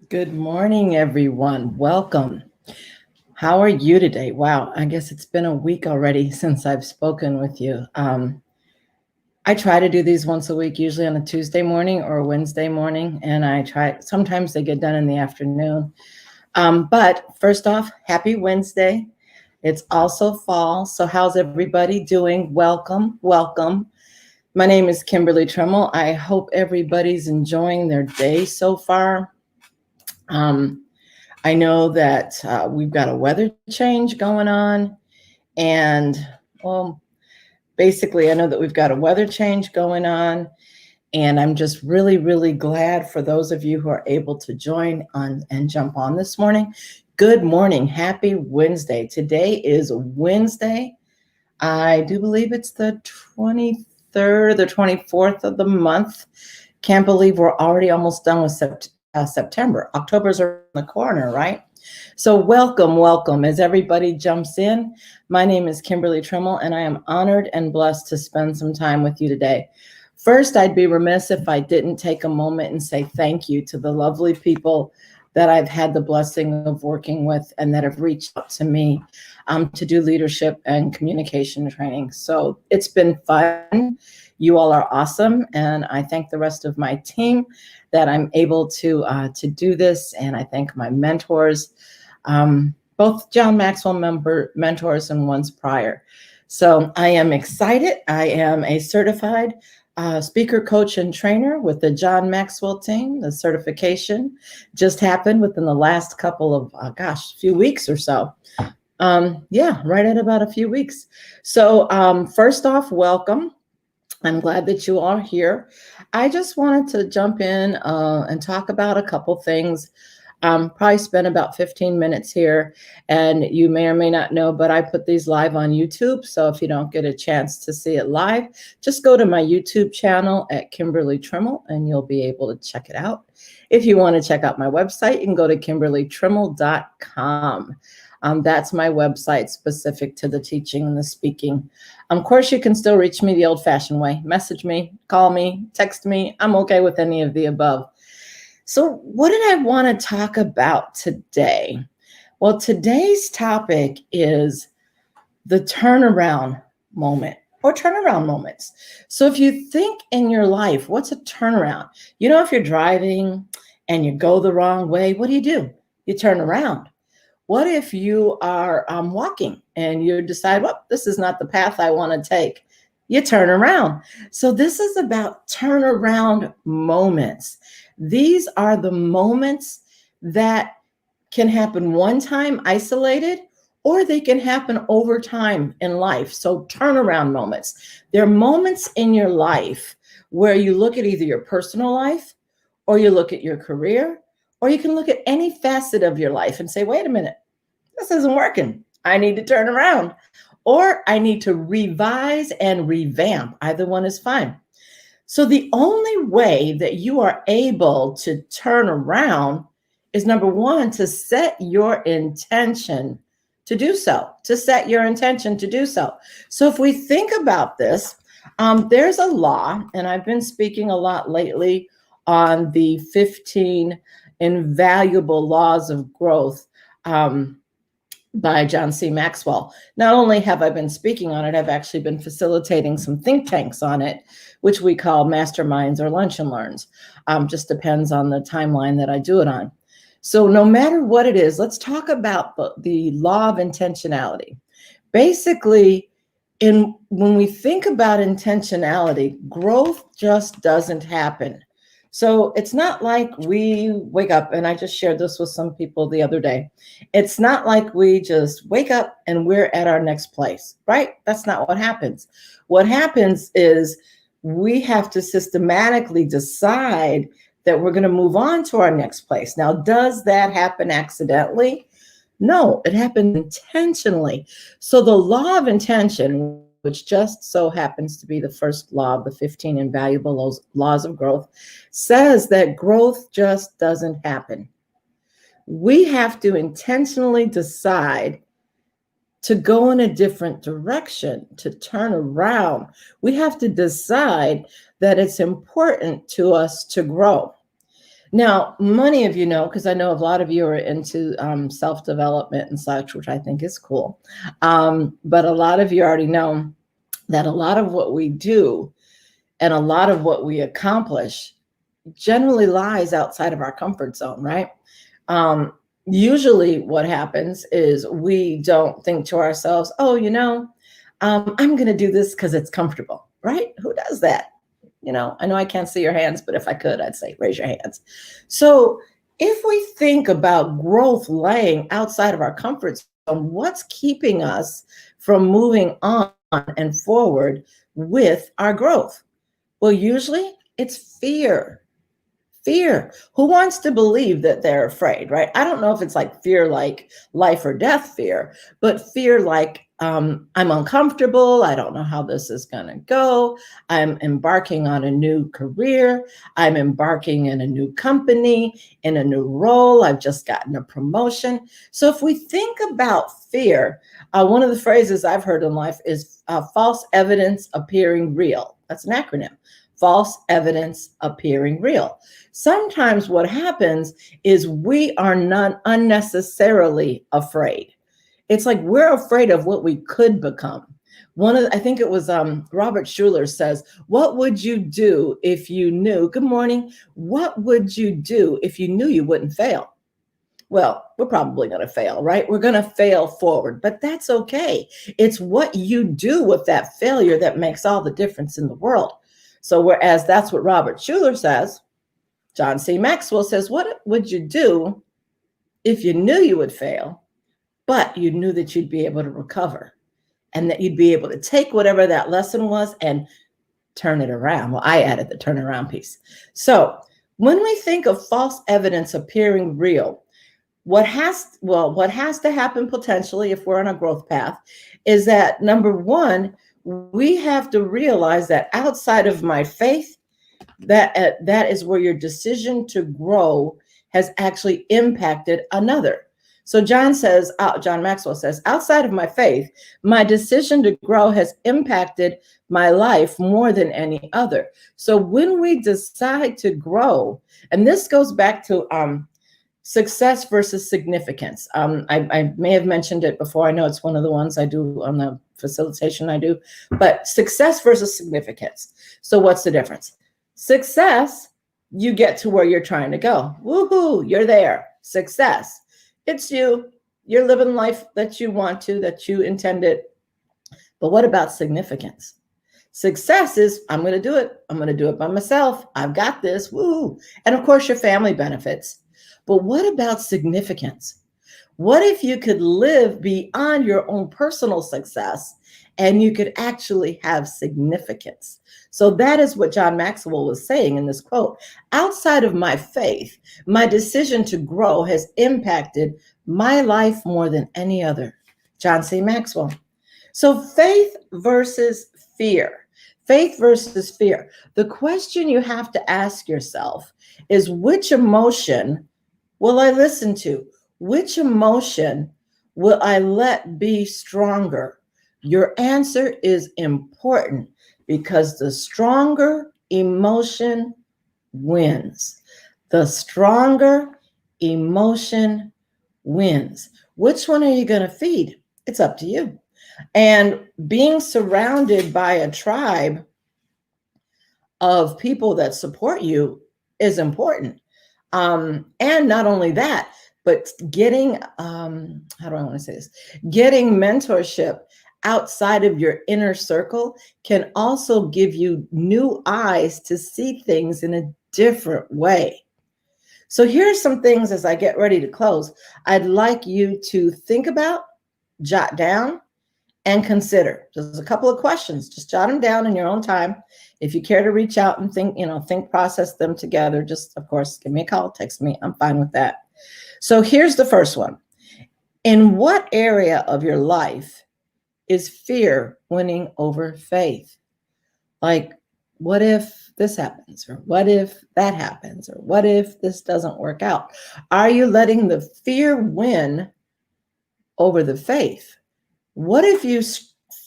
Good morning, everyone. Welcome. How are you today? Wow, I guess it's been a week already since I've spoken with you. I try to do these once a week, usually on a Tuesday morning or a Wednesday morning, and sometimes they get done in the afternoon. But first off, happy Wednesday. It's also fall. So, how's everybody doing? Welcome, welcome. My name is Kimberly Tremmel. I hope everybody's enjoying their day so far. Um, I know that we've got a weather change going on, and well, basically, I know that we've got a weather change going on, and I'm just really, really glad for those of you who are able to join on and jump on this morning. Good morning. Happy Wednesday. Today is Wednesday. I do believe it's the 23rd, the 24th of the month. Can't believe we're already almost done with September. October's around the corner, right? So, welcome, welcome. As everybody jumps in, my name is Kimberly Tremmel, and I am honored and blessed to spend some time with you today. First, I'd be remiss if I didn't take a moment and say thank you to the lovely people that I've had the blessing of working with and that have reached out to me to do leadership and communication training. So it's been fun. You all are awesome, and I thank the rest of my team that I'm able to do this, and I thank my mentors, both John Maxwell mentors and ones prior. So I am excited. I am a certified speaker, coach, and trainer with the John Maxwell team. The certification just happened within the last couple of, few weeks or so. Yeah, right at about a few weeks. So first off, welcome. I'm glad that you are here. I just wanted to jump in and talk about a couple things. Probably spend about 15 minutes here, and you may or may not know, but I put these live on YouTube. So if you don't get a chance to see it live, just go to my YouTube channel at Kimberly Tremmel, and you'll be able to check it out. If you want to check out my website, you can go to kimberlytremmel.com. That's my website specific to the teaching and the speaking. Of course, you can still reach me the old-fashioned way. Message me, call me, text me. I'm okay with any of the above. So, what did I want to talk about today? Well, today's topic is the turnaround moment or turnaround moments. So, if you think in your life, what's a turnaround? If you're driving and you go the wrong way, what do? You turn around. What if you are walking and you decide, well, this is not the path I want to take? You turn around. So, this is about turnaround moments. These are the moments that can happen one time isolated, or they can happen over time in life. So, turnaround moments. They're moments in your life where you look at either your personal life, or you look at your career, or you can look at any facet of your life and say, wait a minute, this isn't working. I need to turn around, or I need to revise and revamp. Either one is fine. So the only way that you are able to turn around is, number one, to set your intention to do so, to set your intention to do so. So if we think about this, there's a law, and I've been speaking a lot lately on the 15 invaluable laws of growth. By John C. Maxwell. Not only have I been speaking on it, I've actually been facilitating some think tanks on it, which we call masterminds or lunch and learns. Just depends on the timeline that I do it on. So no matter what it is, let's talk about the law of intentionality. Basically, when we think about intentionality, growth just doesn't happen. So it's not like we wake up, and I just shared this with some people the other day. It's not like we just wake up and we're at our next place, right? That's not what happens. What happens is we have to systematically decide that we're going to move on to our next place. Now, does that happen accidentally? No, it happened intentionally. So the law of intention, which just so happens to be the first law of the 15 invaluable laws of growth, says that growth just doesn't happen. We have to intentionally decide to go in a different direction, to turn around. We have to decide that it's important to us to grow. Now, many of you know, because I know a lot of you are into self-development and such, which I think is cool. But a lot of you already know that a lot of what we do and a lot of what we accomplish generally lies outside of our comfort zone, right? Usually what happens is we don't think to ourselves, oh, I'm going to do this because it's comfortable, right? Who does that? I know I can't see your hands, but if I could, I'd say raise your hands. So if we think about growth laying outside of our comfort zone, what's keeping us from moving on and forward with our growth? Well, usually it's fear. Fear. Who wants to believe that they're afraid, right? I don't know if it's like fear, like life or death fear, but fear like I'm uncomfortable. I don't know how this is going to go. I'm embarking on a new career. I'm embarking in a new company, in a new role. I've just gotten a promotion. So if we think about fear, one of the phrases I've heard in life is false evidence appearing real. That's an acronym. False evidence appearing real. Sometimes what happens is we are not unnecessarily afraid. It's like we're afraid of what we could become. I think it was Robert Schuller says, what would you do if you knew, good morning, what would you do if you knew you wouldn't fail? Well, we're probably going to fail, right? We're going to fail forward, but that's okay. It's what you do with that failure that makes all the difference in the world. So whereas that's what Robert Schuller says, John C. Maxwell says, what would you do if you knew you would fail, but you knew that you'd be able to recover and that you'd be able to take whatever that lesson was and turn it around? Well, I added the turn around piece. So when we think of false evidence appearing real, what has to happen potentially if we're on a growth path is that, number one, we have to realize that outside of my faith, that is where your decision to grow has actually impacted another. So John Maxwell says, outside of my faith, my decision to grow has impacted my life more than any other. So when we decide to grow, and this goes back to success versus significance. I may have mentioned it before. I know it's one of the ones I do on the facilitation I do, but success versus significance. So what's the difference? Success, you get to where you're trying to go. Woohoo, you're there. Success. It's you're living life that you want to, that you intended. But what about significance? Success is, I'm going to do it. I'm going to do it by myself. I've got this. Woo. And of course, your family benefits. But what about significance? What if you could live beyond your own personal success and you could actually have significance? So that is what John Maxwell was saying in this quote. Outside of my faith, my decision to grow has impacted my life more than any other. John C. Maxwell. So faith versus fear. Faith versus fear. The question you have to ask yourself is, which emotion will I listen to? Which emotion will I let be stronger? Your answer is important because the stronger emotion wins. The stronger emotion wins. Which one are you going to feed? It's up to you. And being surrounded by a tribe of people that support you is important. And not only that, but getting, how do I want to say this? Getting mentorship outside of your inner circle can also give you new eyes to see things in a different way. So here's some things as I get ready to close, I'd like you to think about, jot down, and consider. There's a couple of questions. Just jot them down in your own time. If you care to reach out and think, process them together, just, of course, give me a call, text me. I'm fine with that. So here's the first one. In what area of your life is fear winning over faith? Like, what if this happens? Or what if that happens? Or what if this doesn't work out? Are you letting the fear win over the faith? What if you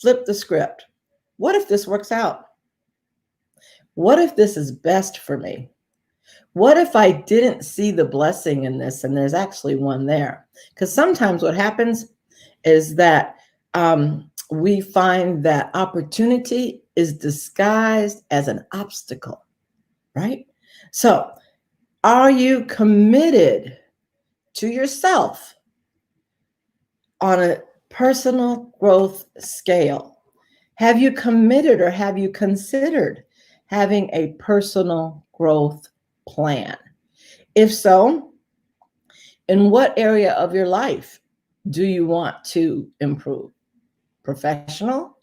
flip the script? What if this works out? What if this is best for me? What if I didn't see the blessing in this and there's actually one there? Because sometimes what happens is that we find that opportunity is disguised as an obstacle, right? So, are you committed to yourself on a personal growth scale? Have you committed or have you considered having a personal growth plan? If so, in what area of your life do you want to improve? Professional,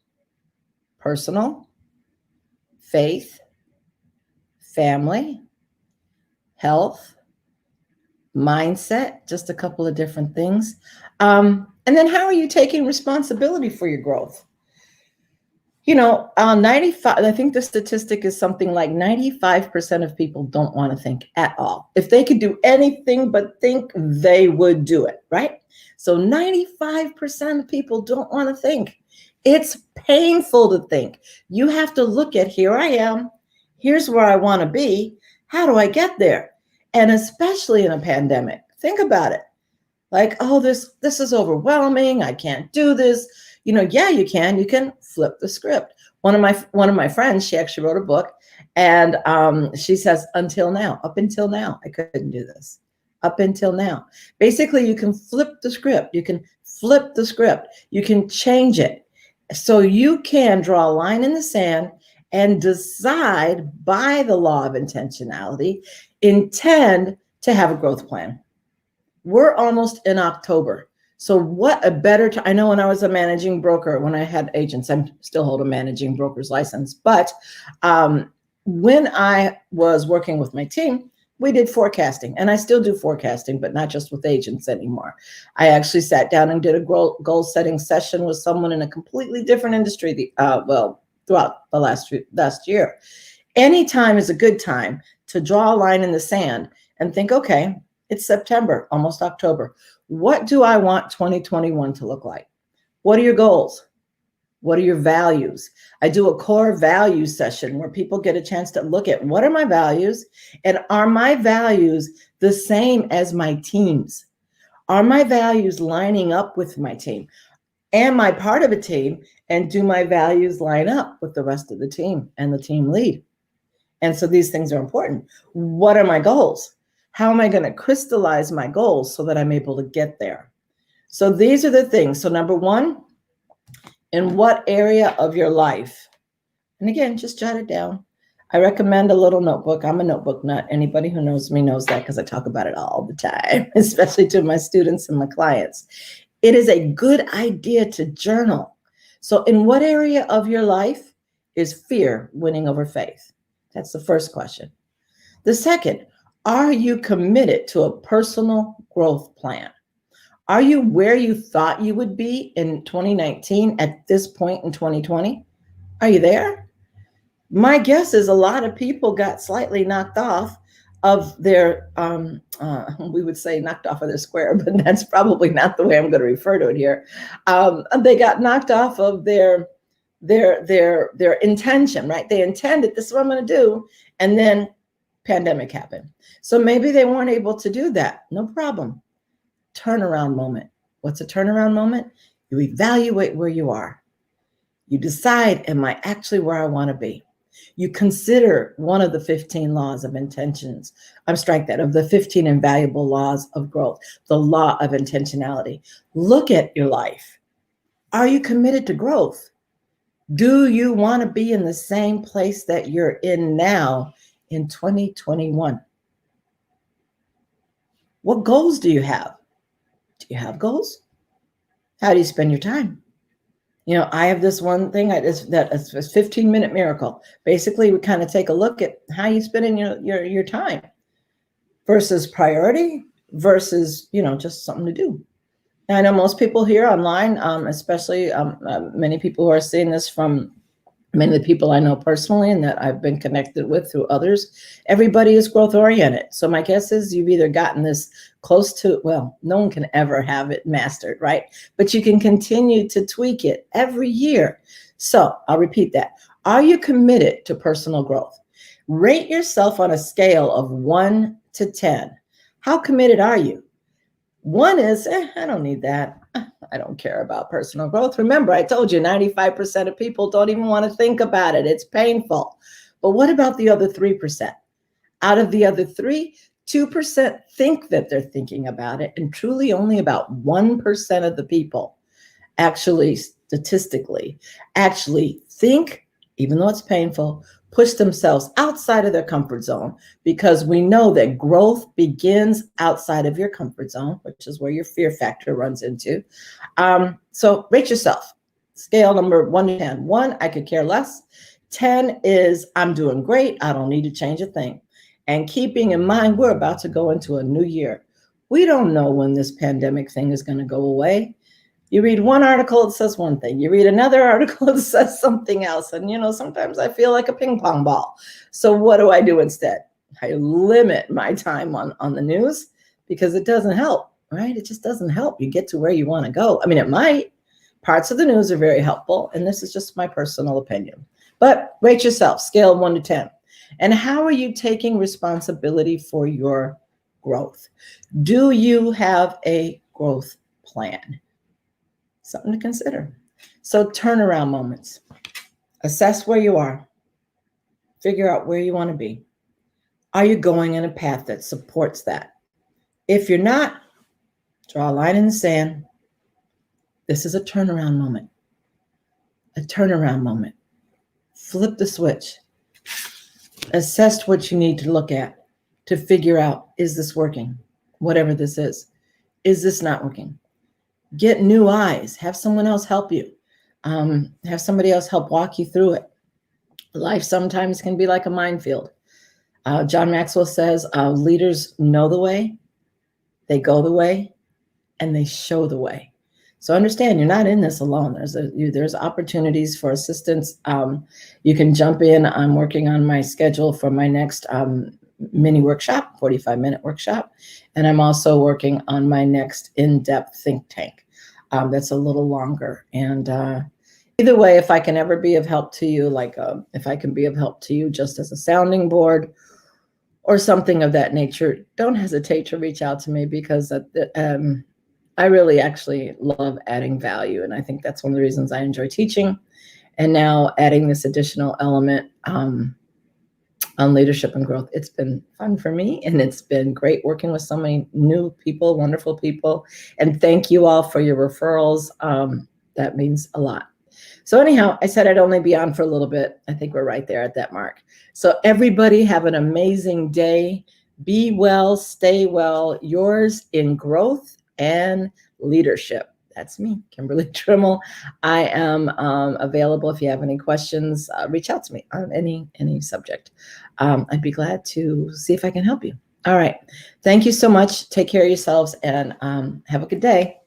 personal, faith, family, health, mindset, just a couple of different things. And then how are you taking responsibility for your growth? 95, I think the statistic is something like 95% of people don't want to think at all. If they could do anything but think, they would do it, right? So 95% of people don't want to think. It's painful to think. You have to look at, here I am, here's where I want to be. How do I get there? And especially in a pandemic, think about it. Like, oh, this is overwhelming. I can't do this. Yeah, you can flip the script. One of my friends, she actually wrote a book, and she says, up until now, I couldn't do this. Up until now. Basically, you can flip the script. You can flip the script. You can change it. So you can draw a line in the sand and decide by the law of intentionality, intend to have a growth plan. We're almost in October. So what a better time. I know when I was a managing broker, when I had agents, I still hold a managing broker's license. But when I was working with my team, we did forecasting, and I still do forecasting, but not just with agents anymore. I actually sat down and did a goal setting session with someone in a completely different industry. Throughout the last year, any time is a good time to draw a line in the sand and think, okay, it's September, almost October. What do I want 2021 to look like? What are your goals? What are your values? I do a core value session where people get a chance to look at, what are my values? And are my values the same as my team's? Are my values lining up with my team? Am I part of a team, and do my values line up with the rest of the team and the team lead? And so these things are important. What are my goals? How am I going to crystallize my goals so that I'm able to get there? So these are the things. So number one, in what area of your life? And again, just jot it down. I recommend a little notebook. I'm a notebook nut. Anybody who knows me knows that, because I talk about it all the time, especially to my students and my clients. It is a good idea to journal. So in what area of your life is fear winning over faith? That's the first question. The second, are you committed to a personal growth plan? Are you where you thought you would be in 2019 at this point in 2020? Are you there? My guess is a lot of people got slightly knocked off of their, we would say knocked off of their square, but that's probably not the way I'm going to refer to it here. They got knocked off of their intention, right? They intended, this is what I'm going to do. And then pandemic happened. So maybe they weren't able to do that. No problem. Turnaround moment. What's a turnaround moment? You evaluate where you are. You decide, am I actually where I want to be? You consider one of the 15 laws of intentions. Of the 15 invaluable laws of growth, the law of intentionality. Look at your life. Are you committed to growth? Do you want to be in the same place that you're in now in 2021? What goals do you have? Do you have goals? How do you spend your time? I have this one thing that is 15-minute miracle. Basically, we kind of take a look at how you spending your time versus priority versus, just something to do. And I know most people here online, especially many people who are seeing this from many of the people I know personally and that I've been connected with through others, everybody is growth oriented. So my guess is you've either gotten this close to, well, no one can ever have it mastered, right? But you can continue to tweak it every year. So I'll repeat that. Are you committed to personal growth? Rate yourself on a scale of 1 to 10. How committed are you? 1 is, I don't need that. I don't care about personal growth. Remember, I told you 95% of people don't even want to think about it. It's painful. But what about the other 3%? Out of the other 3, 2% think that they're thinking about it, and truly only about 1% of the people actually, statistically, actually think, even though it's painful, push themselves outside of their comfort zone, because we know that growth begins outside of your comfort zone, which is where your fear factor runs into. So rate yourself. Scale number 1 to 10. 1, I could care less. 10 is I'm doing great. I don't need to change a thing. And keeping in mind, we're about to go into a new year. We don't know when this pandemic thing is going to go away. You read one article, it says one thing. You read another article, it says something else. And, sometimes I feel like a ping pong ball. So what do I do instead? I limit my time on the news, because it doesn't help, right? It just doesn't help you get to where you want to go. I mean, it might. Parts of the news are very helpful, and this is just my personal opinion. But rate yourself, scale 1 to 10. And how are you taking responsibility for your growth? Do you have a growth plan? Something to consider. So turnaround moments. Assess where you are. Figure out where you want to be. Are you going in a path that supports that? If you're not, draw a line in the sand. This is a turnaround moment. A turnaround moment. Flip the switch. Assess what you need to look at to figure out, is this working? Whatever this is. Is this not working? Get new eyes. Have someone else help you. Have somebody else help walk you through it. Life sometimes can be like a minefield. John Maxwell says, leaders know the way, they go the way, and they show the way. So understand, you're not in this alone. There's opportunities for assistance. You can jump in. I'm working on my schedule for my next mini workshop, 45-minute workshop. And I'm also working on my next in-depth think tank. That's a little longer. And either way, if I can ever be of help to you, if I can be of help to you just as a sounding board or something of that nature, don't hesitate to reach out to me, because I really actually love adding value. And I think that's one of the reasons I enjoy teaching. And now adding this additional element on leadership and growth. It's been fun for me, and it's been great working with so many new people, wonderful people. And thank you all for your referrals. That means a lot. So anyhow, I said I'd only be on for a little bit. I think we're right there at that mark. So everybody have an amazing day. Be well, stay well. Yours in growth and leadership. That's me, Kimberly Trimmel. I am available if you have any questions. Reach out to me on any subject. I'd be glad to see if I can help you. All right. Thank you so much. Take care of yourselves, and have a good day.